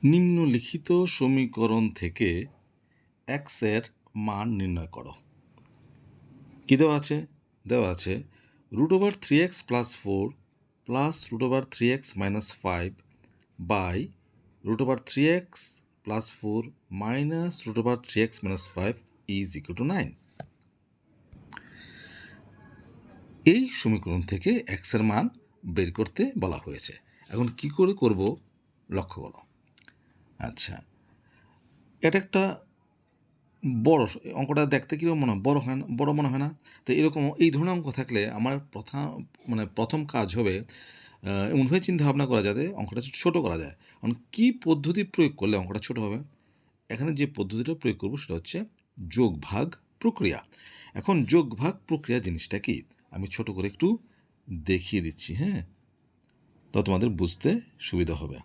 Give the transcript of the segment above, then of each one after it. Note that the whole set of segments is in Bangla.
নিম্নলিখিত সমীকরণ থেকে x এর মান নির্ণয় করো। কি দেওয়া আছে? দেওয়া আছে √3x + 4 + √3x - 5 by √3x + 4 - √3x - 5 = 9। এই সমীকরণ থেকে x এর মান বের করতে বলা হয়েছে। এখন কি করে করব লক্ষ্য করো। আচ্ছা, এটা একটা বড় অঙ্কটা দেখতে কীরকম মনে হয়? বড় মনে হয় না? তো এরকম এই ধরনের অঙ্ক থাকলে আমার প্রথম কাজ হবে এমনভাবে চিন্তাভাবনা করা যাতে অঙ্কটা ছোটো করা যায়। কারণ কী পদ্ধতি প্রয়োগ করলে অঙ্কটা ছোটো হবে? এখানে যে পদ্ধতিটা প্রয়োগ করব সেটা হচ্ছে যোগ ভাগ প্রক্রিয়া। এখন যোগ ভাগ প্রক্রিয়া জিনিসটা কি আমি ছোট করে একটু দেখিয়ে দিচ্ছি, হ্যাঁ, তো তোমাদের বুঝতে সুবিধা হবে।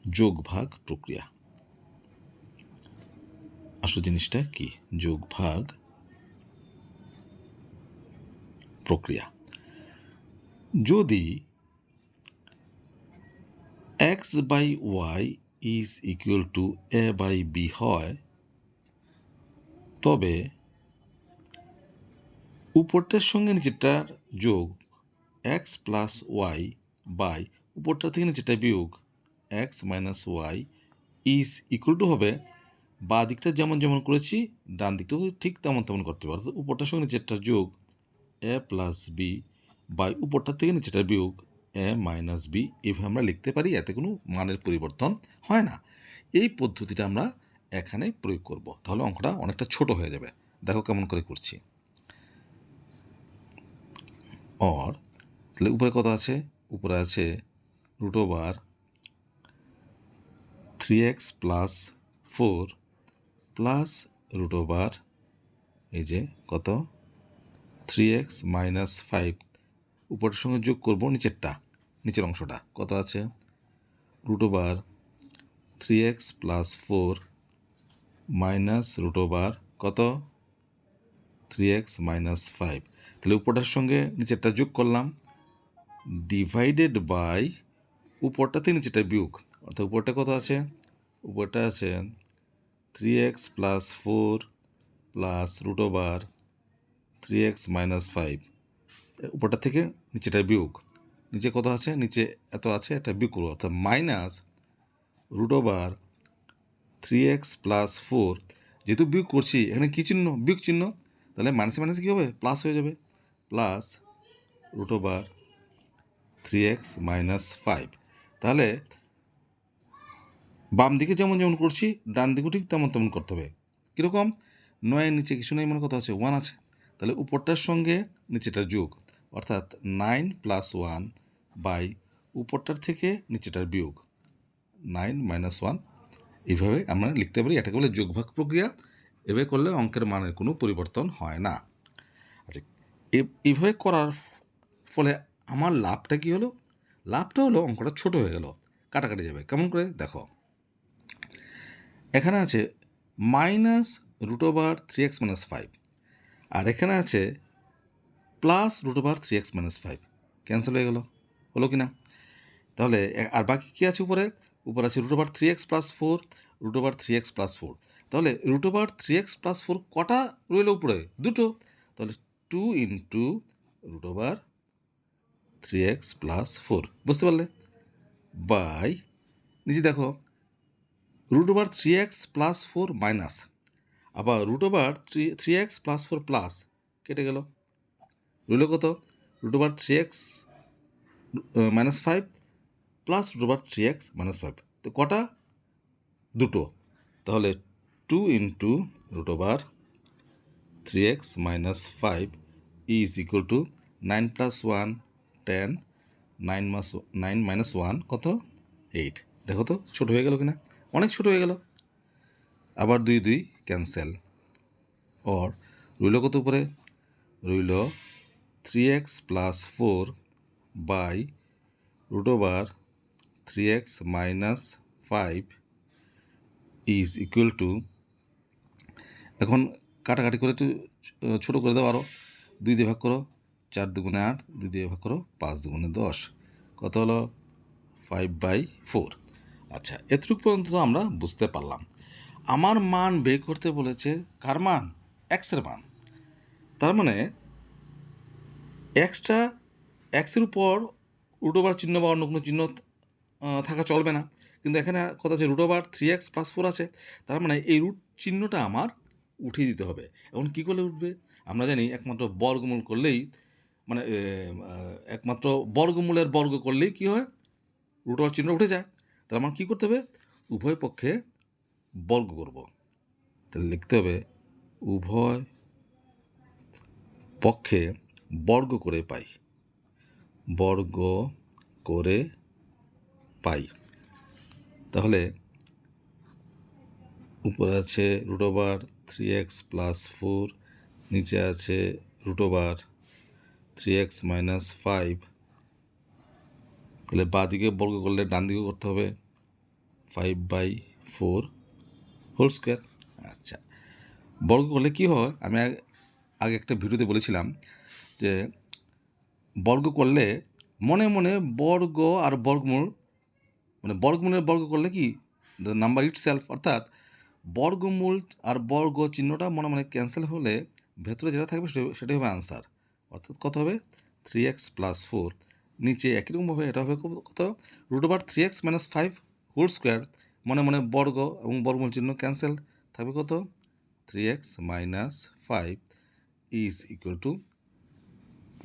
যোগ ভাগ প্রক্রিয়া আসল জিনিসটা কি? যোগ ভাগ প্রক্রিয়া। যদি x/y = a/b হয়, তবে উপরটার সঙ্গে নিচেরটার যোগ x + y বাই উপরটা থেকে নিচেরটা বিয়োগ x - y হবে বা দিকটা যেমন যেমন করেছি ডান দিকটাও ঠিক তেমন করতে পারো। উপরটার সঙ্গে নিচেরটার যোগ a + b বাই উপরটার থেকে নিচেরটার বিয়োগ a - b, এভাবে আমরা লিখতে পারি। এতে কোনো মানের পরিবর্তন হয় না। এই পদ্ধতিটা আমরা এখানে প্রয়োগ করব, তাহলে অঙ্কটা অনেকটা ছোট হয়ে যাবে। দেখো কেমন করে করছি। তাহলে উপরে কত আছে? উপরে আছে √3x + 4 + এই যে কত 3x - 5, উপরের সঙ্গে যোগ করব নিচের অংশটা কত আছে √3x + 4 - কত 3x - 5। তাহলে উপরটার সঙ্গে নিচেরটা যোগ করলাম ডিভাইডেড বাই উপরটা থেকে নিচেরটা বিয়োগ, অর্থাৎ উপরটা কত আছে? উপরটা আছে 3x + 4 + √3x - 5, উপরটা থেকে নিচেটা বিয়োগ, নিচে কত আছে? নিচে এত আছে, এটা বিয়োগ করবো, অর্থাৎ -√3x + 4, যেহেতু বিয়োগ করছি এখানে কী চিহ্ন? বিয়োগ চিহ্ন, তাহলে মাইনাসে কী হবে? প্লাস হয়ে যাবে, প্লাস √3x - 5। তাহলে বাম দিকে যেমন যেমন করছি ডান দিকেও ঠিক তেমন করতে হবে। কীরকম? 9-এর নিচে কিছু নেই, মানে কত আছে? 1 আছে। তাহলে উপরটার সঙ্গে নিচেটার যোগ, অর্থাৎ 9 + 1 বাই উপরটার থেকে নিচেটার বিয়োগ 9 - 1, এইভাবে আমরা লিখতে পারি। এটাকে বলে যোগভাগ প্রক্রিয়া। এভাবে করলে অঙ্কের মানের কোনো পরিবর্তন হয় না। আচ্ছা, এইভাবে করার ফলে আমার লাভটা কী হলো? লাভটা হলো অঙ্কটা ছোট হয়ে গেল, কাটাকাটি যাবে। কেমন করে? দেখো, এখানে আছে -√3x - 5, আর এখানে আছে +√3x - 5, ক্যান্সেল হয়ে গেল, হলো কি না? তাহলে আর বাকি কী আছে? উপরে আছে √3x + 4 √3x + 4। তাহলে √3x + 4 কটা রইল উপরে? দুটো। তাহলে 2 × √3x + 4, বুঝতে পারলে? বাই নিচে দেখো √3x + 4 মাইনাস, আবার √3x + 4 প্লাস, কেটে গেল, রইল কত? √3x - 5 +√3x - 5, তো কটা? দুটো। তাহলে 2 × √3x - 5 = 9 + 1 10, 9 - 1 কত? 8। দেখো তো ছোট হয়ে গেল কিনা? অনেক ছোট হয়ে গেল। আবার 2 2 ক্যান্সেল, রইল কত উপরে? রইল 3x + 4 বাই √3x - 5 = এখন কাটাকাটি করে একটু ছোটো করে দাও, আরও 2 দিয়ে ভাগ করো, 4 × 2 = 8, 2 দিয়ে ভাগ করো, 5 × 2 = 10, কত হলো? 5/4। আচ্ছা, এতটুকু পর্যন্ত তো আমরা বুঝতে পারলাম। আমার মান বের করতে বলেছে, কার মান? এক্সের মান। তার মানে এক্সটা এক্সের উপর রুট ওভার চিহ্ন বা অন্য কোনো চিহ্ন থাকা চলবে না, কিন্তু এখানে কথা আছে রুট ওভার 3x+4 আছে। তার মানে এই রুট চিহ্নটা আমার উঠিয়ে দিতে হবে। এখন কী করলে উঠবে? আমরা জানি একমাত্র বর্গমূল করলেই, মানে একমাত্র বর্গমূলের বর্গ করলেই কী হয়? রুট ওভার চিহ্ন উঠে যায়। তাহলে আমার কী করতে হবে? উভয় পক্ষে বর্গ করব। তাহলে লিখতে হবে উভয় পক্ষে বর্গ করে পাই, বর্গ করে পাই। তাহলে উপরে আছে রুট ওভার 3x+4, নিচে আছে রুট ওভার 3x - 5। তাহলে বাঁ দিকে বর্গ করলে ডান দিকে করতে হবে 5/4 হোল স্কোয়ার। আচ্ছা, বর্গ করলে কী হয়? আমি আগে একটা ভিডিওতে বলেছিলাম যে বর্গ করলে মনে মনে বর্গ আর বর্গমূল, মানে বর্গমূলের বর্গ করলে কি দ্য নাম্বার ইট সেলফ, অর্থাৎ বর্গমূল আর বর্গ চিহ্নটা মনে মনে ক্যান্সেল হলে ভেতরে যেটা থাকবে সেটাই হবে আনসার। অর্থাৎ কত হবে? 3x+4। নিচে একই রকমভাবে এটা হবে কত? Root over 3x - 5 whole square. মনে মনে বর্গ এবং বর্গমূল চিহ্ন ক্যান্সেল, থাকবে কত? 3x - 5 is equal to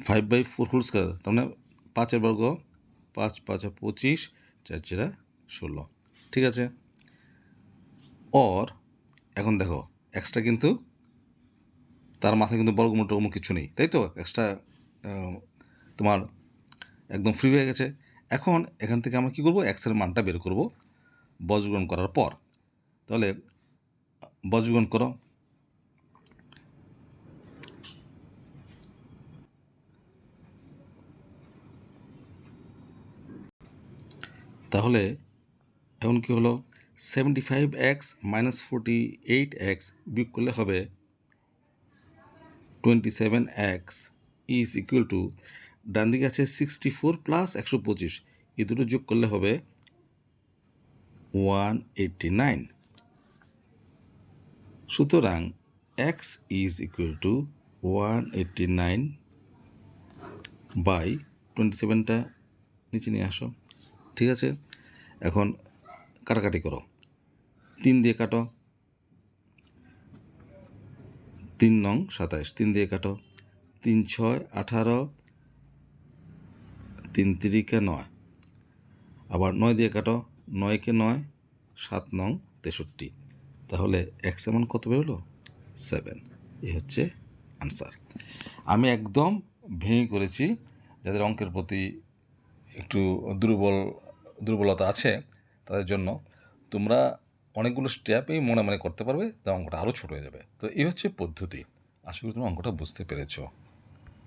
5/4 whole square. তার মানে 5-এর বর্গ, 5×5 = 25, 4×4 = 16। ঠিক আছে। অর এখন দেখো এক্সট্রা কিন্তু তার মাথায় কিন্তু বর্গমূল টর্গমূল কিছু নেই, তাই তো? এক্সট্রা তোমার একদম ফ্রি হয়ে গেছে। এখন এখান থেকে আমরা কী করবো? এক্সের মানটা বের করব বজ্রগ্রহণ করার পর। তাহলে বজ্রগ্রহণ করো। তাহলে এখন কি হলো? 75x - 48x বিয়োগ করলে হবে 27x ইজ ইকুয়াল টু, ডান দিকে আছে 64 + 125, এই দুটো যোগ করলে হবে 189। সুতরাং x ইজ ইকুয়াল টু 189/27টা নিচে নিয়ে আসো। ঠিক আছে। এখন কাটাকাটি করো, 3 দিয়ে কাটো, 3 নং 27, 3 দিয়ে কাটো, 3 6 18, 3 3 9, আবার 9 দিয়ে কাটো, 9 কে 9, 7 নং 63। তাহলে এক্স এমন কত বেরোলো? 7। এই হচ্ছে আনসার। আমি একদম ভেঙে করেছি, যাদের অঙ্কের প্রতি একটু দুর্বলতা আছে তাদের জন্য। তোমরা অনেকগুলো স্টেপেই মনে মনে করতে পারবে, তো অঙ্কটা আরও ছোটো হয়ে যাবে। তো এই হচ্ছে পদ্ধতি। আশা করি তোমরা অঙ্কটা বুঝতে পেরেছো।